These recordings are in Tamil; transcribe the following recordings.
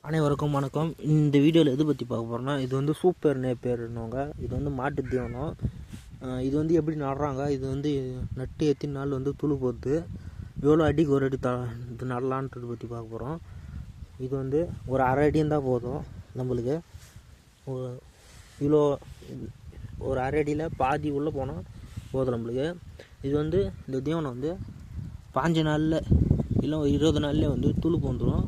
அனைவருக்கும் வணக்கம். இந்த வீடியோவில் எது பற்றி பார்க்க போகிறோன்னா, இது வந்து சூப்பர் நேப்பியர்னுவாங்க. இது வந்து மாட்டு தீவனம். இது வந்து எப்படி நடுறாங்க, இது வந்து நட்டு எத்தனை நாள் வந்து துளு போகுது, எவ்வளோ அடிக்கு ஒரு அடி இது நடலான்றது பற்றி பார்க்க போகிறோம். இது வந்து ஒரு அரை அடி இருந்தால் போதும் நம்மளுக்கு. இவ்வளோ ஒரு அரை அடியில் பாதி உள்ளே போனால் போதும் நம்மளுக்கு. இது வந்து இந்த தீவனம் வந்து 5 நாளில் இல்லை 20 நாள்லேயே வந்து துளு போந்துடும்.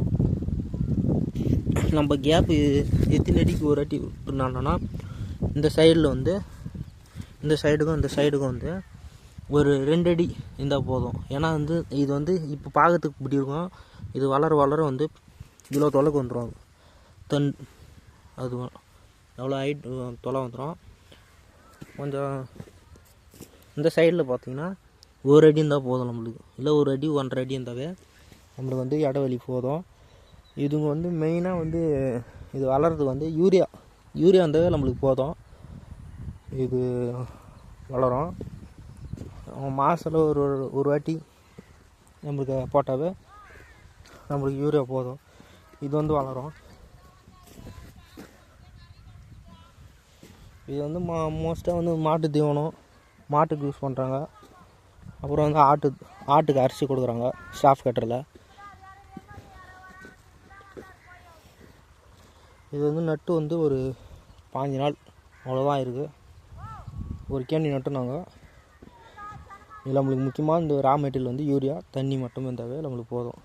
நம்ம கேப்பு எத்தனை அடிக்கு ஒரு அடி விட்டுனான்னா, இந்த சைடில் வந்து இந்த சைடுக்கும் வந்து ஒரு 2 அடி இருந்தால் போதும். ஏன்னா வந்து இது வந்து இப்போ பார்க்கறதுக்கு இப்படி இருக்கும், இது வளர வந்து இவ்வளோ தொலைக்கு வந்துடும். அது எவ்வளோ ஹைட் தொலை வந்துடும். கொஞ்சம் இந்த சைடில் பார்த்திங்கன்னா ஒரு அடி இருந்தால் போதும் நம்மளுக்கு, இல்லை ஒரு அடி 1.5 அடி இருந்தாவே நம்மளுக்கு வந்து இடைவெளி போதும். இதுங்க வந்து மெயினாக வந்து இது வளர்கிறதுக்கு வந்து யூரியா இருந்தாவே நம்மளுக்கு போதும். இது வளரும். மாதத்தில் ஒரு வாட்டி நம்மளுக்கு போட்டாவே நம்மளுக்கு யூரியா போதும். இது வந்து வளரும். இது வந்து மோஸ்ட்டாக வந்து மாட்டு தீவனம் மாட்டுக்கு யூஸ் பண்ணுறாங்க. அப்புறம் வந்து ஆட்டுக்கு அரிசி கொடுக்குறாங்க ஸ்டாஃப் கட்டரில். இது வந்து நட்டு வந்து ஒரு 5 நாள் அவ்வளோதான் இருக்குது. ஒரு கேணி நட்டுனாங்க. இதில் நம்மளுக்கு முக்கியமாக இந்த ரா மெட்டீரியல் வந்து யூரியா தண்ணி மட்டுமே இருந்தாவே நம்மளுக்கு போதும்.